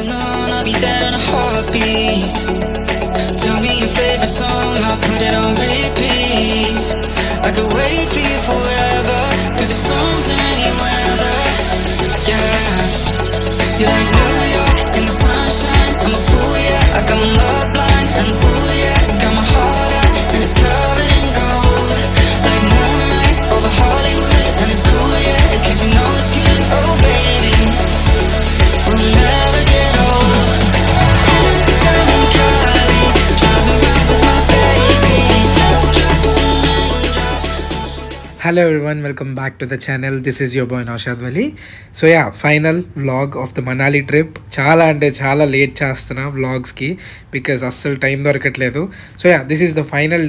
going on, I'll be there in a heartbeat. Tell me your favorite song, I'll put it on repeat. I could wait for you forever, through the storms or any weather. Yeah, you're like New York in the sunshine. I'm a fool, yeah, I got my love blind. And ooh, yeah, got my heart out, and it's covered in gold. Like moonlight over Hollywood, and it's cool, yeah, cause you know it's good. Oh baby, we'll never get old. Down in Cali, driving around with my baby. Drops and raindrops. Hello everyone, welcome back to the channel. This is your boy Naushad Wali. So yeah, final vlog of the Manali trip. చాలా అంటే చాలా late చేస్తున్నా వ్లాగ్స్కి because అస్సలు time దొరకట్లేదు. So yeah, this is the final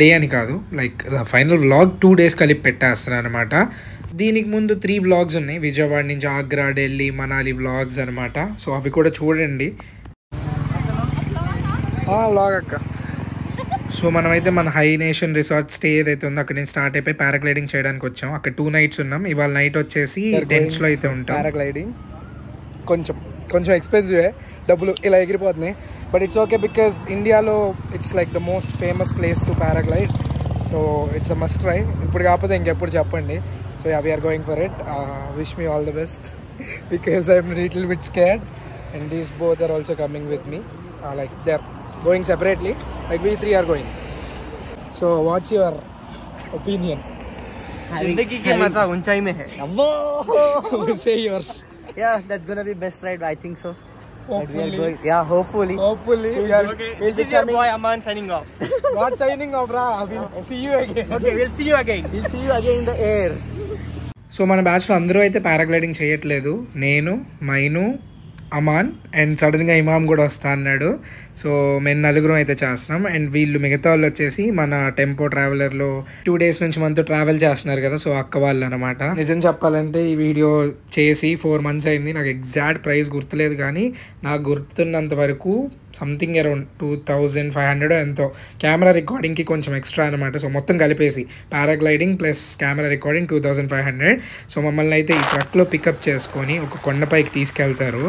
day అని కాదు, like the final vlog 2 days కలిపి పెట్టేస్తున్నాను అనమాట. దీనికి ముందు 3 vlogs ఉన్నాయి, విజయవాడ నుంచి ఆగ్రా, ఢిల్లీ, మనాలి వ్లాగ్స్ అనమాట. సో అవి కూడా చూడండి. వ్లాగ్ అక్క. సో మనమైతే మన హై నేషన్ రిసార్ట్ స్టే ఏదైతే ఉందో అక్కడ నుంచి స్టార్ట్ అయిపోయి పారాగ్లైడింగ్ చేయడానికి వచ్చాం. అక్కడ 2 nights ఉన్నాం. ఇవాళ నైట్ వచ్చేసి టెంట్స్లో అయితే ఉంటాం. పారాగ్లైడింగ్ కొంచెం ఎక్స్పెన్సివే, డబ్బులు ఇలా ఎగిరిపోతున్నాయి. బట్ ఇట్స్ ఓకే బికాజ్ ఇండియాలో it's like the most famous place to paraglide. So it's a must try. ఇప్పుడు కాకపోతే ఇంకెప్పుడు చెప్పండి. So yeah, we're going for it. Wish me all the best because I'm little bit scared and these both are also coming with me. Like they are going separately, like we 3 are going. So what's your opinion? जिंदगी की मजा ऊंचाई में है. Say yours. Yeah, that's gonna be best ride, I think so. Hopefully. Hopefully. We are Okay, this is your boy Aman signing off. not signing off, bro. We'll see you again. Okay, we'll see you again. We'll see you again in the air. So మన బ్యాచ్లో అందరూ అయితే paragliding చేయట్లేదు. నేను, mine, Aman and సడన్గా ఇమామ్ కూడా వస్తా అన్నాడు. సో మేము 4 అయితే చేస్తున్నాం. అండ్ వీళ్ళు మిగతా వాళ్ళు వచ్చేసి మన టెంపో ట్రావెలర్లో 2 days నుంచి మనతో ట్రావెల్ చేస్తున్నారు కదా, సో అక్క వాళ్ళు అనమాట. నిజం చెప్పాలంటే ఈ వీడియో చేసి 4 months అయింది. నాకు ఎగ్జాక్ట్ ప్రైస్ గుర్తులేదు, కానీ నాకు గుర్తున్నంత వరకు సంథింగ్ అరౌండ్ 2500 ఎంతో. కెమెరా రికార్డింగ్కి కొంచెం ఎక్స్ట్రా అనమాట. సో మొత్తం కలిపేసి paragliding plus camera recording 2500. So మమ్మల్ని అయితే ఈ ట్రక్లో పికప్ చేసుకొని ఒక కొండపైకి తీసుకెళ్తారు.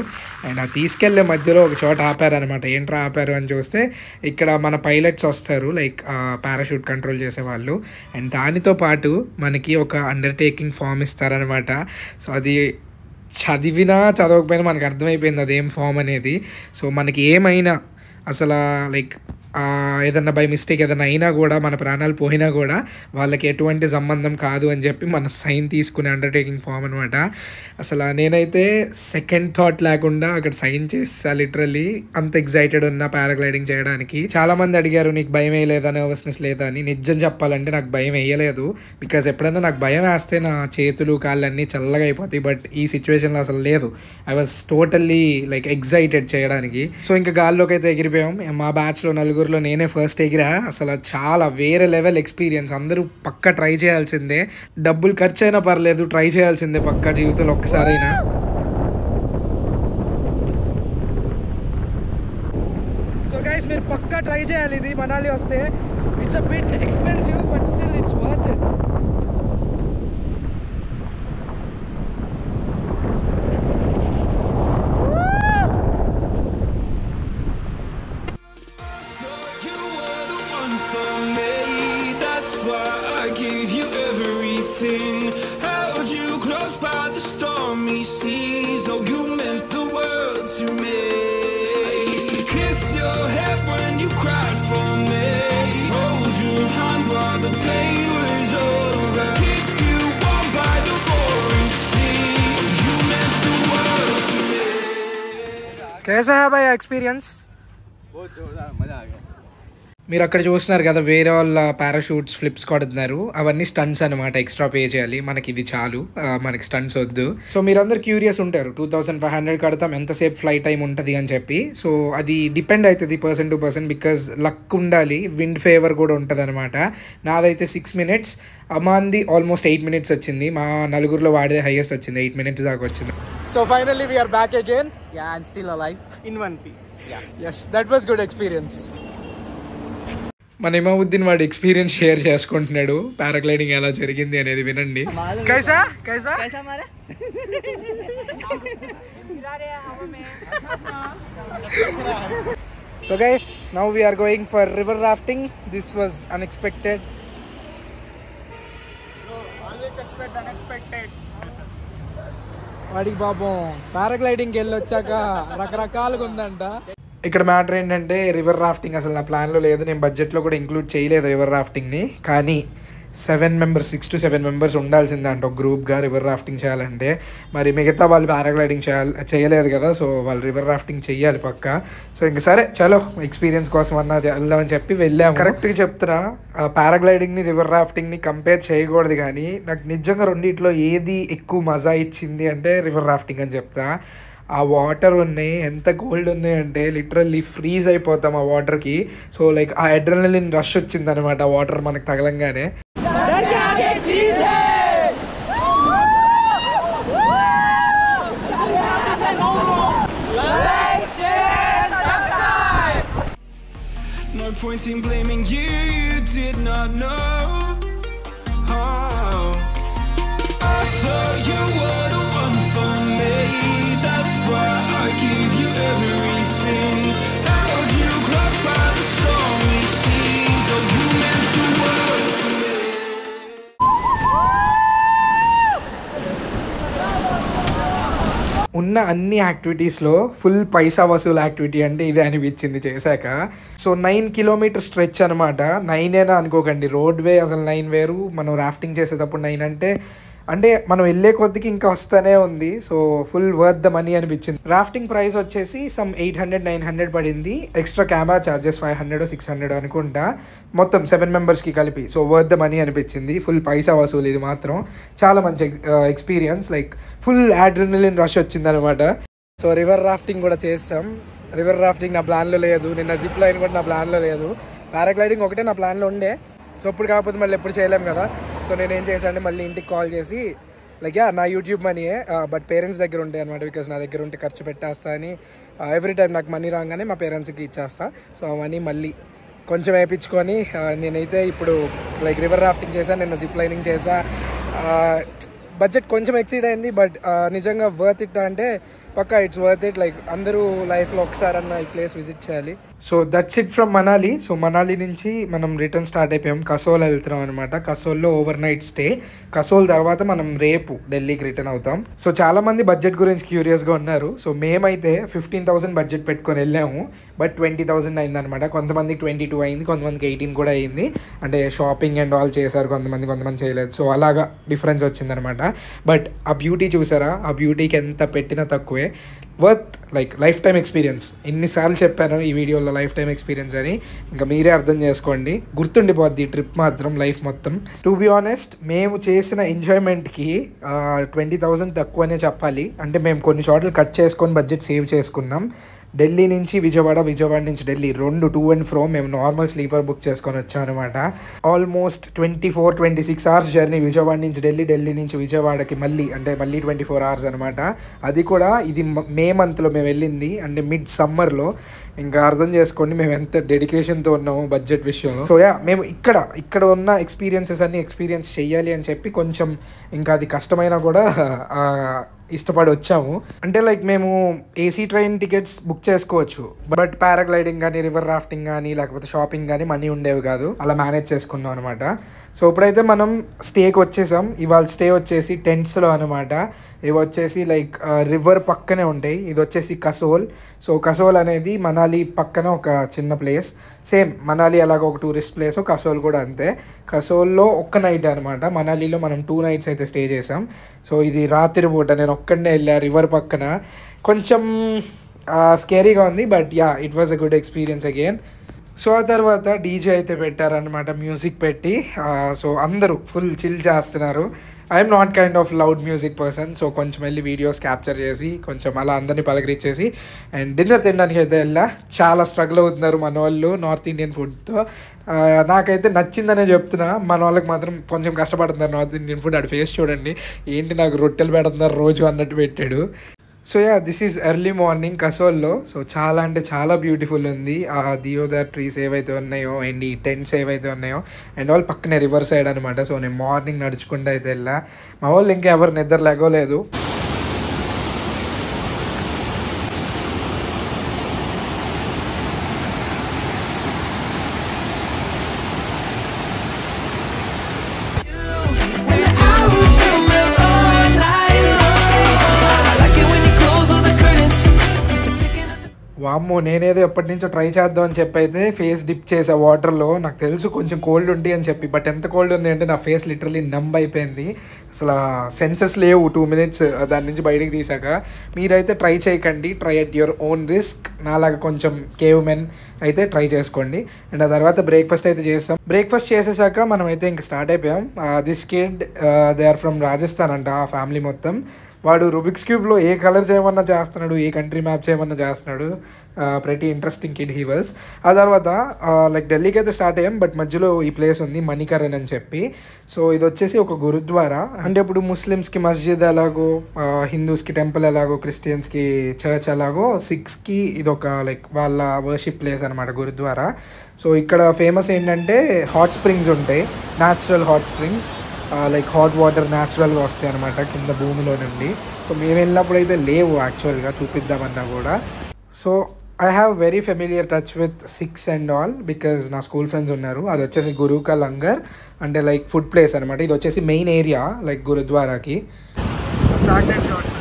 అండ్ ఆ తీసుకెళ్లే మధ్యలో ఒక చోట ఆపారనమాట. ఏంట్రా ఆపారు అని చూస్తే ఇక్కడ మన పైలట్స్ వస్తారు, లైక్ పారాషూట్ కంట్రోల్ చేసేవాళ్ళు. అండ్ దానితో పాటు మనకి ఒక అండర్టేకింగ్ ఫామ్ ఇస్తారనమాట. సో అది చదివినా చదవకపోయినా మనకు అర్థమైపోయింది అదేం ఫామ్ అనేది. సో మనకి ఏమైనా అసలు లైక్ ఏదన్నా బై మిస్టేక్ ఏదైనా అయినా కూడా, మన ప్రాణాలు పోయినా కూడా వాళ్ళకి ఎటువంటి సంబంధం కాదు అని చెప్పి మన సైన్ తీసుకునే అండర్టేకింగ్ ఫామ్ అనమాట. అసలు నేనైతే సెకండ్ థాట్ లేకుండా అక్కడ సైన్ చేస్తా. లిటరల్లీ అంత ఎగ్జైటెడ్ ఉన్నా పారాగ్లైడింగ్ చేయడానికి. చాలామంది అడిగారు నీకు భయం వేయలేదా, నర్వస్నెస్ లేదా అని. నిజం చెప్పాలంటే నాకు భయం వేయలేదు. బికాజ్ ఎప్పుడైనా నాకు భయం వేస్తే నా చేతులు కాళ్ళు అన్నీ చల్లగా అయిపోతాయి. బట్ ఈ సిచ్యువేషన్లో అసలు లేదు. I was totally like excited చేయడానికి. సో ఇంకా గాల్లోకి అయితే ఎగిరిపోయాం. మా బ్యాచ్లో 4 నేనే ఫస్ట్ ఎగిరా. అసలు చాలా వేరే లెవెల్ ఎక్స్పీరియన్స్. అందరూ పక్కా ట్రై చేయాల్సిందే. డబ్బులు ఖర్చు అయినా పర్లేదు, ట్రై చేయాల్సిందే పక్కా జీవితంలో ఒక్కసారైనా. సో గైస్, మీరు పక్కా ట్రై చేయాలి ఇది. మనాలి వస్తే it's a bit expensive but still it's worth it. कैसा है भाई एक्सपीरियंस? बहुत जोरदार, मजा आ गया. మీరు అక్కడ చూస్తున్నారు కదా, వేరే వాళ్ళ పారాషూట్స్ ఫ్లిప్స్ కొడుతున్నారు. అవన్నీ స్టంట్స్ అనమాట. ఎక్స్ట్రా పే చేయాలి. మనకి ఇది చాలు, మనకి స్టంట్స్ వద్దు. సో మీరందరూ క్యూరియస్ ఉంటారు 2500 కడతాం, ఎంతసేపు ఫ్లైట్ టైం ఉంటుంది అని చెప్పి. సో అది డిపెండ్ అవుతుంది person to person, because luck ఉండాలి, విండ్ ఫేవర్ కూడా ఉంటుంది అనమాట. నాదైతే 6 minutes, అమాన్ది ఆల్మోస్ట్ 8 minutes వచ్చింది. మా 4 వాడే హైయెస్ట్ వచ్చింది, 8 minutes దాకా వచ్చింది. So finally we are back again. Yeah, I'm still alive in one piece. Yeah. Yes, that was good experience. మన ఇమాముద్దీన్ వాడి ఎక్స్పీరియన్స్ షేర్ చేసుకుంటున్నాడు పారాగ్లైడింగ్ ఎలా జరిగింది అనేది వినండి. कैसा कैसा कैसा हमारा So guys, now we are going for river rafting. This was unexpected. Always expect unexpected. వాడికి పాపం పారాగ్లైడింగ్కి వెళ్ళి వచ్చాక రకరకాలుగా ఉందంట. ఇక్కడ మ్యాటర్ ఏంటంటే రివర్ రాఫ్టింగ్ అసలు నా ప్లాన్లో లేదు, నేను బడ్జెట్లో కూడా ఇంక్లూడ్ చేయలేదు రివర్ రాఫ్టింగ్ని. కానీ 6 to 7 మెంబర్స్ ఉండాల్సిందంట ఒక గ్రూప్గా రివర్ రాఫ్టింగ్ చేయాలంటే. మరి మిగతా వాళ్ళు పారాగ్లైడింగ్ చేయలేదు కదా, సో వాళ్ళు రివర్ రాఫ్టింగ్ చెయ్యాలి పక్కా. సో ఇంక సరే చలో ఎక్స్పీరియన్స్ కోసం అన్నా వెళ్దామని చెప్పి వెళ్ళాము. కరెక్ట్గా చెప్తున్నా, పారాగ్లైడింగ్ని రివర్ రాఫ్టింగ్ని కంపేర్ చేయకూడదు, కానీ నాకు నిజంగా రెండిట్లో ఏది ఎక్కువ మజా ఇచ్చింది అంటే రివర్ రాఫ్టింగ్ అని చెప్తా. ఆ వాటర్ ఉన్నాయి, ఎంత కోల్డ్ ఉన్నాయంటే లిటరల్లీ ఫ్రీజ్ అయిపోతాం ఆ వాటర్కి. సో లైక్ ఆ అడ్రినలిన్ రష్ వచ్చింది అనమాట ఆ వాటర్ మనకు తగలంగానే. No point in blaming you, you did not know. Oh, I thought you were the one for me. That's why I give you everything. Held you close by the stormy seas. Oh, you meant the world to me. ఉన్న అన్ని యాక్టివిటీస్లో full పైసా వసూలు activity అంటే ఇదే అనిపించింది చేశాక. So 9 kilometre stretch అనమాట. 9 అనుకోకండి, రోడ్ వే అసలు 9 వేరు, మనం రాఫ్టింగ్ చేసేటప్పుడు 9 అంటే మనం వెళ్ళే కొద్దికి ఇంకా వస్తూనే ఉంది. So full worth the money అనిపించింది. రాఫ్టింగ్ ప్రైస్ వచ్చేసి సమ్ 800-900 పడింది. ఎక్స్ట్రా కెమెరా ఛార్జెస్ 500-600 అనుకుంటా, మొత్తం 7 మెంబర్స్కి కలిపి. సో వర్త్ ద మనీ అనిపించింది. ఫుల్ పైసా వసూలు ఇది మాత్రం. చాలా మంచి experience, like full adrenaline rush వచ్చిందనమాట. సో రివర్ రాఫ్టింగ్ కూడా చేస్తాం. రివర్ రాఫ్టింగ్ నా ప్లాన్లో లేదు, నిన్న జిప్ లైన్ కూడా నా ప్లాన్లో లేదు. పారాగ్లైడింగ్ ఒకటే నా ప్లాన్లో ఉండే. సో ఇప్పుడు కాకపోతే మళ్ళీ ఎప్పుడు చేయలేం కదా. సో నేనేం చేశానంటే మళ్ళీ ఇంటికి కాల్ చేసి లైక్ నా యూట్యూబ్ మనీయే, బట్ పేరెంట్స్ దగ్గర ఉంటాయి అనమాట. బికాస్ నా దగ్గర ఉంటే ఖర్చు పెట్టేస్తా అని ఎవ్రీ టైం నాకు మనీ రాగానే మా పేరెంట్స్కి ఇచ్చేస్తా. సో ఆ మనీ మళ్ళీ కొంచెం వేయించుకొని నేనైతే ఇప్పుడు లైక్ రివర్ రాఫ్టింగ్ చేశాను, నిన్న జిప్ లైనింగ్ చేశా. బడ్జెట్ కొంచెం ఎక్సీడ్ అయింది, బట్ నిజంగా వర్త్ ఇట్ అంటే పక్కా ఇట్స్ వర్త్ ఇట్. లైక్ అందరూ లైఫ్లో ఒకసారన్నా ఈ ప్లేస్ విజిట్ చేయాలి. So that's it from Manali. So Manali నుంచి మనం రిటర్న్ స్టార్ట్ అయిపోయాం, కసోల్ వెళ్తున్నాం అనమాట. కసోల్లో ఓవర్ నైట్ స్టే. కసోల్ తర్వాత మనం రేపు ఢిల్లీకి రిటర్న్ అవుతాం. సో చాలామంది బడ్జెట్ గురించి క్యూరియస్గా ఉన్నారు. సో మేమైతే 15,000 బడ్జెట్ పెట్టుకొని వెళ్ళాము, బట్ 20,000 అయిందనమాట. కొంతమందికి 22 అయింది, కొంతమందికి 18 కూడా అయింది. అంటే షాపింగ్ అండ్ ఆల్ చేశారు కొంతమంది చేయలేదు. సో అలాగా డిఫరెన్స్ వచ్చిందనమాట. బట్ ఆ బ్యూటీ చూసారా, ఆ బ్యూటీకి ఎంత పెట్టినా తక్కువే. Worth like life time experience. ఎన్నిసార్లు చెప్పాను ఈ వీడియోలో లైఫ్ టైం ఎక్స్పీరియన్స్ అని, ఇంకా మీరే అర్థం చేసుకోండి. గుర్తుండిపోద్ది ట్రిప్ మాత్రం లైఫ్ మొత్తం. టు బి ఆనెస్ట్, మేము చేసిన ఎంజాయ్మెంట్కి 20,000 తక్కువనే చెప్పాలి. అంటే మేము కొన్ని చోట్ల కట్ చేసుకొని బడ్జెట్ సేవ్ చేసుకున్నాం. ఢిల్లీ నుంచి విజయవాడ నుంచి ఢిల్లీ 2 to and fro మేము నార్మల్ స్లీపర్ బుక్ చేసుకొని వచ్చాం అనమాట. ఆల్మోస్ట్ 24-26 అవర్స్ జర్నీ విజయవాడ నుంచి ఢిల్లీ నుంచి విజయవాడకి మళ్ళీ 24 అవర్స్ అనమాట. అది కూడా ఇది మే మంత్లో మేము వెళ్ళింది, అంటే మిడ్ సమ్మర్లో. ఇంకా అర్థం చేసుకోండి మేము ఎంత డెడికేషన్తో ఉన్నాము బడ్జెట్ విషయంలో. సో మేము ఇక్కడ ఉన్న ఎక్స్పీరియన్సెస్ అన్ని ఎక్స్పీరియన్స్ చెయ్యాలి అని చెప్పి కొంచెం ఇంకా అది కష్టమైనా కూడా ఇష్టపడి వచ్చాము. అంటే లైక్ మేము ఏసీ ట్రైన్ టికెట్స్ బుక్ చేసుకోవచ్చు, బట్ పారాగ్లైడింగ్ కానీ రివర్ రాఫ్టింగ్ కానీ లేకపోతే షాపింగ్ కానీ మనీ ఉండేవి కాదు. అలా మేనేజ్ చేసుకున్నాం అనమాట. సో ఇప్పుడైతే మనం స్టేకి వచ్చేసాం. ఇవాళ స్టే వచ్చేసి టెంట్స్లో అనమాట. ఇవి వచ్చేసి లైక్ రివర్ పక్కనే ఉంటాయి. ఇది వచ్చేసి కసోల్. సో కసోల్ అనేది మనాలి పక్కన ఒక చిన్న ప్లేస్. సేమ్ మనాలి అలాగ ఒక టూరిస్ట్ ప్లేస్, కసోల్ కూడా అంతే. కసోల్లో ఒక్క నైట్ అనమాట. మనాలిలో మనం 2 nights అయితే స్టే చేసాం. సో ఇది రాత్రి పూట నేను ఒక్కడనే వెళ్ళా రివర్ పక్కన. కొంచెం స్కేరీగా ఉంది, but it was a good experience again. So ఆ తర్వాత డీజే అయితే పెట్టారనమాట, మ్యూజిక్ పెట్టి. సో అందరూ ఫుల్ చిల్ చేస్తున్నారు. I'm not kind of loud music person. So కొంచెం వెళ్ళి వీడియోస్ క్యాప్చర్ చేసి కొంచెం అలా అందరినీ పలకరించేసి అండ్ డిన్నర్ తినడానికి అయితే వెళ్ళా. చాలా స్ట్రగుల్ అవుతున్నారు మన వాళ్ళు నార్త్ ఇండియన్ ఫుడ్తో. నాకైతే నచ్చిందనే చెప్తున్నా, మన వాళ్ళకి మాత్రం కొంచెం కష్టపడుతున్నారు నార్త్ ఇండియన్ ఫుడ్. అటు ఫేస్ చూడండి, ఏంటి నాకు రొట్టెలు పెడుతున్నారు రోజు అన్నట్టు పెట్టాడు. So this is early morning కసోల్లో. సో చాలా అంటే చాలా బ్యూటిఫుల్ ఉంది. ఆ దియోదార్ ట్రీస్ ఏవైతే ఉన్నాయో అండ్ ఈ టెంట్స్ ఏవైతే ఉన్నాయో అండ్ వాళ్ళు పక్కనే రివర్ సైడ్ అనమాట. సో నేను మార్నింగ్ నడుచుకుంటూ అయితే వెళ్ళా. మా వాళ్ళు ఇంకా ఎవరు నిద్ర లేగలేదు. వామ్మో, నేనేదో ఎప్పటి నుంచో ట్రై చేద్దాం అని చెప్పి అయితే ఫేస్ డిప్ చేసా వాటర్లో. నాకు తెలుసు కొంచెం కోల్డ్ ఉంటాయి అని చెప్పి, బట్ ఎంత కోల్డ్ ఉంది అంటే నా ఫేస్ లిటరలీ నంబ్ అయిపోయింది. అసలు సెన్సెస్ లేవు 2 minutes దాని నుంచి బయటికి తీసాక. మీరైతే ట్రై చేయకండి, try at your own risk. నాలాగా కొంచెం కేవ్ మెన్ అయితే ట్రై చేసుకోండి. అండ్ ఆ తర్వాత బ్రేక్ఫాస్ట్ అయితే చేస్తాం. బ్రేక్ఫాస్ట్ చేసేసాక మనం అయితే ఇంక స్టార్ట్ అయిపోయాం. This kid they are from Rajasthan అంట, ఆ ఫ్యామిలీ మొత్తం. వాడు రూబిక్స్ క్యూబ్లో ఏ కలర్ చేయమన్నా చేస్తున్నాడు, ఏ కంట్రీ మ్యాప్ చేయమన్నా చేస్తున్నాడు. ప్రతి ఇంట్రెస్టింగ్ కిడ్ హీ వాజ్. ఆ తర్వాత లైక్ ఢిల్లీకి అయితే స్టార్ట్ అయ్యాం, బట్ మధ్యలో ఈ ప్లేస్ ఉంది మణికరణ్ అని చెప్పి. సో ఇది వచ్చేసి ఒక గురుద్వారా. అంటే ఇప్పుడు ముస్లిమ్స్కి మస్జిద్ ఎలాగో, హిందూస్కి టెంపుల్ ఎలాగో, క్రిస్టియన్స్కి చర్చ్ ఎలాగో, సిక్స్కి ఇది ఒక లైక్ వాళ్ళ వర్షిప్ ప్లేస్ అనమాట గురుద్వారా. సో ఇక్కడ ఫేమస్ ఏంటంటే హాట్ స్ప్రింగ్స్ ఉంటాయి, natural hot springs. Like hot water న్యాచురల్గా వస్తాయి అనమాట కింద భూమిలో నుండి. సో మేము వెళ్ళినప్పుడు అయితే లేవు యాక్చువల్గా, చూపిద్దామన్నా కూడా. So I have very familiar touch with six and all, because నా స్కూల్ ఫ్రెండ్స్ ఉన్నారు. అది వచ్చేసి గురు కా లంగర్, అంటే లైక్ ఫుడ్ ప్లేస్ అనమాట. ఇది వచ్చేసి మెయిన్ ఏరియా లైక్ గురుద్వారాకి. స్టార్టెడ్ షార్ట్స్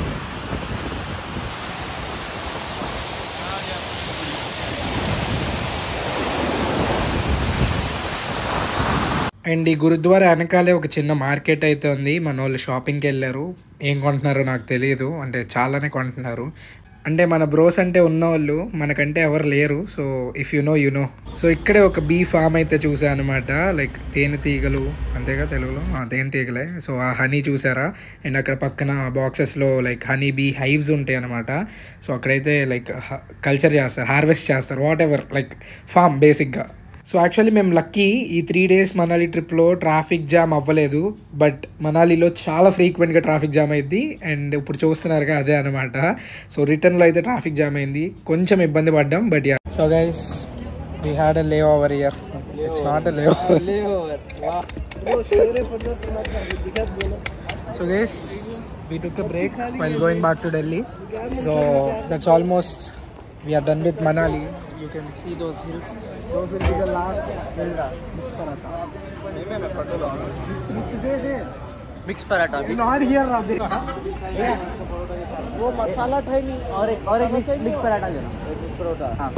అండ్ ఈ గురుద్వారా వెనకాలే ఒక చిన్న మార్కెట్ అయితే ఉంది. మన వాళ్ళు షాపింగ్కి వెళ్ళారు. ఏం కొంటున్నారో నాకు తెలియదు, అంటే చాలానే కొంటున్నారు. అంటే మన బ్రోస్ అంటే ఉన్నవాళ్ళు, మనకంటే ఎవరు లేరు. So if you know. So ఇక్కడే ఒక బీ ఫామ్ అయితే చూసాను అనమాట. లైక్ తేనెటీగలు, అంతేగా తెలుగులో, తేనెటీగలే. సో ఆ హనీ చూసారా. అండ్ అక్కడ పక్కన బాక్సెస్లో లైక్ హనీ బీ హైవ్స్ ఉంటాయి అనమాట. సో అక్కడైతే లైక్ కల్చర్ చేస్తారు, హార్వెస్ట్ చేస్తారు, వాట్ ఎవర్, లైక్ ఫామ్ బేసిక్గా. సో యాక్చువల్లీ మేము లక్కీ, ఈ 3 days మనాలి ట్రిప్లో ట్రాఫిక్ జామ్ అవ్వలేదు. బట్ మనాలిలో చాలా ఫ్రీక్వెంట్గా ట్రాఫిక్ జామ్ అయింది. అండ్ ఇప్పుడు చూస్తున్నారుగా అదే అనమాట. సో రిటర్న్లో అయితే ట్రాఫిక్ జామ్ అయింది, కొంచెం ఇబ్బంది పడ్డాం. But yeah, so guys we had a layover here. It's not a layover. So guys we took a break while going back to Delhi. So that's almost, we are done with Manali. You can see those hills. Those will be the last hill. Mix paratha. Mix paratha भी Not here, Rabi. वो मसाला था नहीं और एक mix paratha देना mix paratha हाँ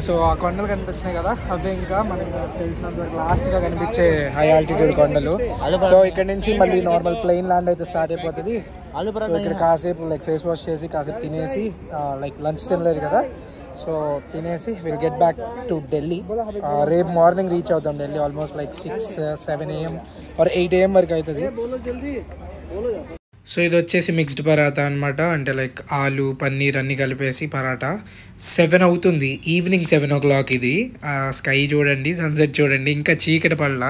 so ఆ కొండలు కనిపిస్తున్నాయి కదా, అవే ఇంకా మనకు తెలిసినంత లాస్ట్గా కనిపించే హై ఆల్టిట్యూడ్ కొండలు. సో ఇక్కడ నుంచి మళ్ళీ నార్మల్ ప్లెయిన్ ల్యాండ్ అయితే స్టార్ట్ అయిపోతుంది. సో ఇక్కడ కాసేపు లైక్ ఫేస్ వాష్ చేసి కాసేపు తినేసి, లైక్ లంచ్ తినలేదు కదా, సో తినేసి will get back to Delhi. రేపు మార్నింగ్ రీచ్ అవుతాం Delhi. Almost like 6-7 AM or 8 AM వరకు అవుతుంది. సో ఇది వచ్చేసి మిక్స్డ్ పరాటా అనమాట. అంటే లైక్ ఆలు పన్నీర్ అన్నీ కలిపేసి పరాటా. 7 అవుతుంది, ఈవినింగ్ 7 o'clock. ఇది స్కై చూడండి, సన్సెట్ చూడండి, ఇంకా చీకటి పడల.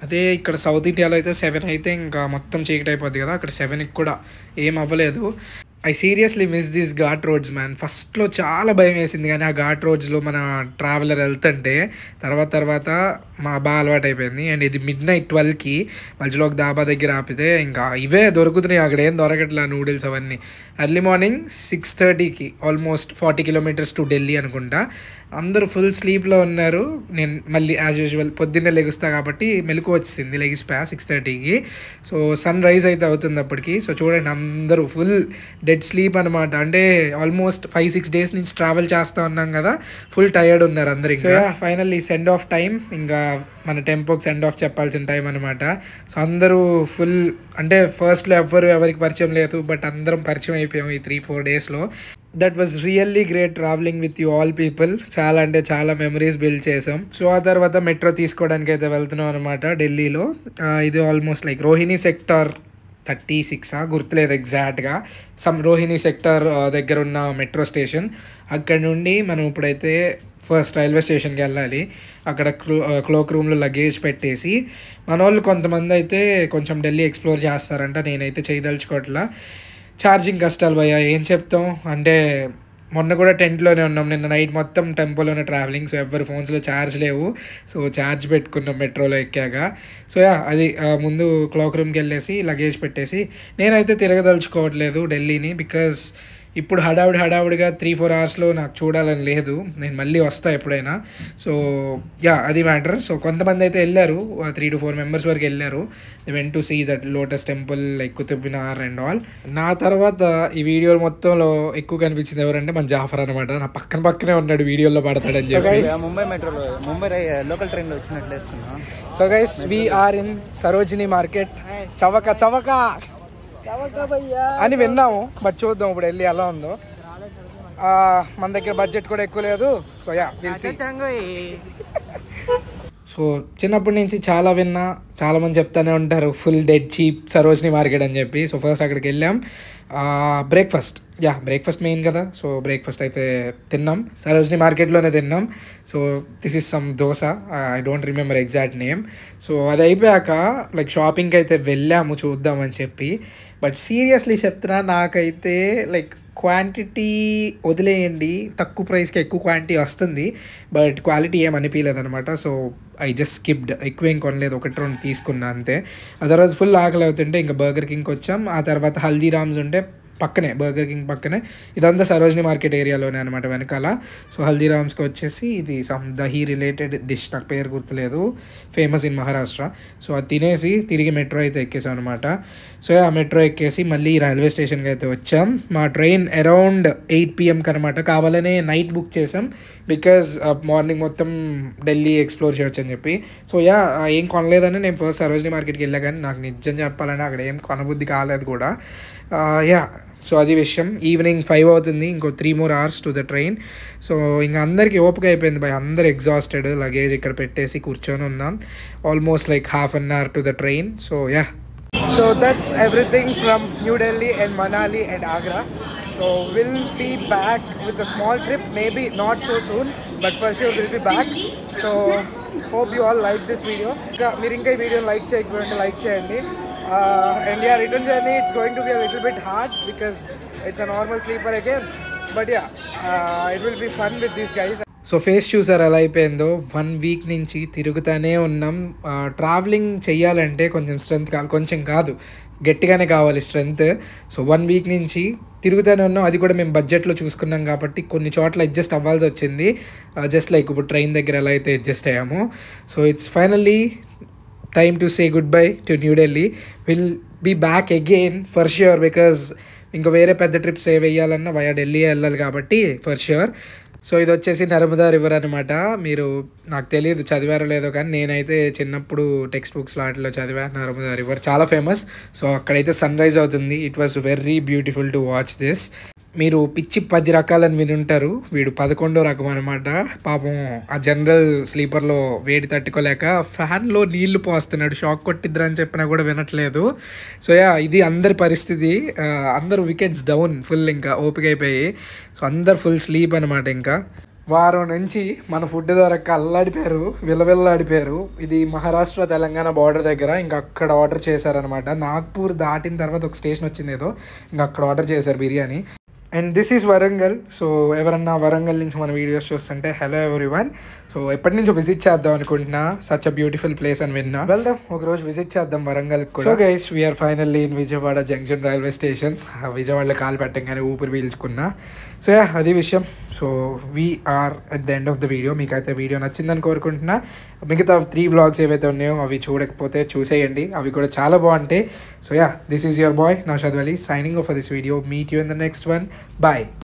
అదే ఇక్కడ సౌత్ ఇండియాలో అయితే 7 అయితే ఇంకా మొత్తం చీకటి అయిపోద్ది కదా, అక్కడ 7కి కూడా ఏం అవ్వలేదు. I seriously miss these ghat roads man. ఫస్ట్లో చాలా భయం వేసింది, కానీ ఆ ఘాట్ రోడ్స్లో మన ట్రావెలర్ వెళ్తుంటే తర్వాత బాగా అలవాటు అయిపోయింది. అండ్ ఇది midnight 12కి మధ్యలో ఒక దాబా దగ్గర ఆపితే ఇంకా ఇవే దొరుకుతున్నాయి, అక్కడ ఏం దొరకట్లా నూడిల్స్ అవన్నీ. ఎర్లీ మార్నింగ్ 6:30కి ఆల్మోస్ట్ 40 kilometers టు ఢిల్లీ అనుకుంటా. అందరూ ఫుల్ స్లీప్లో ఉన్నారు. నేను మళ్ళీ యాజ్ యూజువల్ పొద్దున్నే లెగుస్తా కాబట్టి మెలకు వచ్చింది, లెగిసిపోయా 6:30కి. సో సన్ రైజ్ అయితే అవుతుంది అప్పటికి. సో చూడండి అందరూ ఫుల్ డెడ్ స్లీప్ అనమాట. అంటే ఆల్మోస్ట్ 5-6 days నుంచి ట్రావెల్ చేస్తూ ఉన్నాం కదా, ఫుల్ టైర్డ్ ఉన్నారు అందరు. ఇంకా ఫైనల్లీ సెండ్ ఆఫ్ టైం, ఇంకా మన టెంపోకి సెండ్ ఆఫ్ చెప్పాల్సిన టైం అనమాట. సో అందరూ ఫుల్, అంటే ఫస్ట్లో ఎవరికి పరిచయం లేదు, బట్ అందరం పరిచయం అయిపోయాం ఈ 3-4 daysలో. That was really great travelling with you all people. చాలా అంటే చాలా మెమరీస్ బిల్డ్ చేసాం. సో ఆ తర్వాత మెట్రో తీసుకోవడానికి అయితే వెళ్తున్నాం అనమాట ఢిల్లీలో. ఇది ఆల్మోస్ట్ లైక్ రోహిణి సెక్టార్ 36 గుర్తులేదు ఎగ్జాక్ట్గా, రోహిణి సెక్టార్ దగ్గర ఉన్న మెట్రో స్టేషన్. అక్కడ నుండి మనం ఇప్పుడైతే ఫస్ట్ రైల్వే స్టేషన్కి వెళ్ళాలి. అక్కడ క్లోక్ రూమ్లో లగేజ్ పెట్టేసి, మన వాళ్ళు కొంతమంది అయితే కొంచెం ఢిల్లీ ఎక్స్ప్లోర్ చేస్తారంట, నేనైతే చేయదలుచుకోవట్లా. ఛార్జింగ్ కష్టాలు భయ్యా, ఏం చెప్తాం. అంటే మొన్న కూడా టెంట్లోనే ఉన్నాం, నిన్న నైట్ మొత్తం టెంపోలోనే ట్రావెలింగ్. సో ఎవరి ఫోన్స్లో ఛార్జ్ లేవు, సో ఛార్జ్ పెట్టుకున్నాం మెట్రోలో ఎక్కాక. సో అది ముందు క్లాక్ రూమ్కి వెళ్ళేసి లగేజ్ పెట్టేసి, నేనైతే తిరగదలుచుకోవట్లేదు ఢిల్లీని, బికాజ్ ఇప్పుడు హడావుడిగా 3-4 అవర్స్లో నాకు చూడాలని లేదు, నేను మళ్ళీ వస్తా ఎప్పుడైనా. సో యా, అది మ్యాటర్. సో కొంతమంది అయితే వెళ్ళారు, 3 to 4 members వరకు వెళ్ళారు. They went to see that lotus temple, like Qutub Minar and all. నా తర్వాత ఈ వీడియో మొత్తంలో ఎక్కువ కనిపించింది ఎవరంటే మన జాఫర్ అనమాట. నా పక్కనే ఉన్నాడు, వీడియోలో పడతాడని చెప్పి. ముంబై మెట్రోలో, ముంబై లోకల్ ట్రైన్లో వచ్చినట్లు వేస్తున్నాం. So guys, we are in Sarojini market. చవక అని విన్నాము, బట్ చూద్దాం ఇప్పుడు వెళ్ళి ఎలా ఉందో. మన దగ్గర బడ్జెట్ కూడా ఎక్కువ లేదు. So yeah, will see. So చిన్నప్పటి నుంచి చాలా విన్నా, చాలామంది చెప్తానే ఉంటారు full dead cheap Sarojini market అని చెప్పి. సో ఫస్ట్ అక్కడికి వెళ్ళాం. బ్రేక్ఫాస్ట్ మెయిన్ కదా. సో బ్రేక్ఫాస్ట్ అయితే తిన్నాం, సరోజిని మార్కెట్లోనే తిన్నాం. So this is some dosa, I don't remember exact name. So అది అయిపోయాక లైక్ షాపింగ్కి అయితే వెళ్ళాము చూద్దామని చెప్పి. బట్ సీరియస్లీ చెప్తున్నా, నాకైతే లైక్ క్వాంటిటీ వదిలేయండి, తక్కువ ప్రైస్కి ఎక్కువ క్వాంటిటీ వస్తుంది, బట్ క్వాలిటీ ఏం అనిపించలేదనమాట. సో ఐ జస్ట్ స్కిప్డ్, ఎక్కువ ఏం కొనలేదు, 1-2 తీసుకున్నా అంతే. ఆ తర్వాత ఫుల్ ఆకలి అవుతుంటే ఇంకా బర్గర్ కింగ్కి వచ్చాం. ఆ తర్వాత హల్దీరామ్స్ ఉంటే పక్కనే, బర్గర్ కింగ్ పక్కనే. ఇదంతా సరోజిని మార్కెట్ ఏరియాలోనే అనమాట, వెనకాల. సో హల్దీరామ్స్కి వచ్చేసి ఇది సమ్ దహీ రిలేటెడ్ డిష్, నాకు పేరు గుర్తులేదు, ఫేమస్ ఇన్ మహారాష్ట్ర. సో అది తినేసి తిరిగి మెట్రో అయితే ఎక్కేసాం అనమాట. సో ఆ మెట్రో ఎక్కేసి మళ్ళీ రైల్వే స్టేషన్కి అయితే వచ్చాం. మా ట్రైన్ అరౌండ్ 8 PM అనమాట. కావాలనే నైట్ బుక్ చేసాం, బికాజ్ మార్నింగ్ మొత్తం ఢిల్లీ ఎక్స్ప్లోర్ చేయొచ్చు అని చెప్పి. సో యా, ఏం కొనలేదని నేను ఫస్ట్ సరోజిని మార్కెట్కి వెళ్ళా, కానీ నాకు నిజం చెప్పాలంటే అక్కడ ఏం కొనబుద్ధి కాలేదు కూడా. యా, సో అది విషయం. ఈవినింగ్ 5 అవుతుంది, ఇంకో 3 more hours to the train. So ఇంకా అందరికీ ఓపిక అయిపోయింది బై, అందరు ఎగ్జాస్టెడ్, లగేజ్ ఇక్కడ పెట్టేసి కూర్చొని ఉన్నాం. Almost like ½ an hour to the train. So yeah, So that's everything from New Delhi and Manali and Agra. So we'll be back with a small trip, maybe not so soon, but for sure we'll be back. So hope you all like this video. మీరు ఇంకా ఈ video like చేయకపోతే like చేయండి. And yeah, return journey, it's going to be a little bit hard because it's a normal sleeper again. But yeah, it will be fun with these guys. So face చూసారు ఎలా అయిపోయిందో. 1 week నుంచి తిరుగుతూనే ఉన్నాం. Travelling చెయ్యాలంటే కొంచెం strength కొంచెం కాదు, గట్టిగానే కావాలి స్ట్రెంత్. సో 1 week నుంచి తిరుగుతూనే ఉన్నాం. అది కూడా మేము బడ్జెట్లో చూసుకున్నాం కాబట్టి కొన్ని చోట్ల అడ్జస్ట్ అవ్వాల్సి వచ్చింది, జస్ట్ లైక్ ఇప్పుడు ట్రైన్ దగ్గర ఎలా అయితే అడ్జస్ట్ అయ్యామో. So it's finally time to say goodbye to New Delhi. We'll be back again for sure, because ఇంకా వేరే పెద్ద ట్రిప్స్ ఏ వేయాలన్నా వయా ఢిల్లీ వెళ్ళాలి కాబట్టి ఫర్ ష్యూర్. సో ఇది వచ్చేసి నర్మదా రివర్ అనమాట. మీరు, నాకు తెలియదు చదివారో లేదో కానీ నేనైతే చిన్నప్పుడు టెక్స్ట్ బుక్స్లో వాటిలో చదివా, నర్మదా రివర్ చాలా ఫేమస్. సో అక్కడైతే సన్ రైజ్ అవుతుంది. It was very beautiful to watch this. మీరు పిచ్చి 10 రకాలని వినుంటారు, వీడు 11వ రకం అనమాట. పాపం ఆ జనరల్ స్లీపర్లో వేడి తట్టుకోలేక ఫ్యాన్లో నీళ్లు పోస్తున్నాడు, షాక్ కొట్టిద్దని చెప్పినా కూడా వినట్లేదు. సో యా, ఇది అందరి పరిస్థితి. అందరూ వికెట్స్ డౌన్ ఫుల్, ఇంకా ఓపిక అయిపోయి. సో అందరు ఫుల్ స్లీప్ అనమాట. ఇంకా వారం నుంచి మన ఫుడ్ దొరక్క అల్లాడిపోయారు, విలవిల్లాడిపోయారు. ఇది మహారాష్ట్ర తెలంగాణ బార్డర్ దగ్గర, ఇంకా అక్కడ ఆర్డర్ చేశారనమాట. నాగ్పూర్ దాటిన తర్వాత ఒక స్టేషన్ వచ్చింది ఏదో, ఇంకా అక్కడ ఆర్డర్ చేశారు biryani. And this is Warangal. So ఎవరన్నా వరంగల్ నుంచి మన వీడియోస్ చూస్తుంటే హలో ఎవ్రీవన్. సో ఎప్పటి నుంచో విజిట్ చేద్దాం అనుకుంటున్నా, సచ్ అ బ్యూటిఫుల్ ప్లేస్ అని విన్నా. వెళ్దాం ఒకరోజు విజిట్ చేద్దాం Warangal. So guys, we're finally in Vijayawada junction railway station. విజయవాడలో కాలు పెట్టంగానే ఊపిరి పీల్చుకున్నా. సో యా, అది విషయం. So we're at the end of the video. మీకైతే వీడియో నచ్చిందని కోరుకుంటున్నా. మిగతా 3 vlogs ఏవైతే ఉన్నాయో అవి చూడకపోతే చూసేయండి, అవి కూడా చాలా బాగుంటాయి. So yeah, this is your boy Naushad Ali signing off for this video. Meet you in the next one. Bye.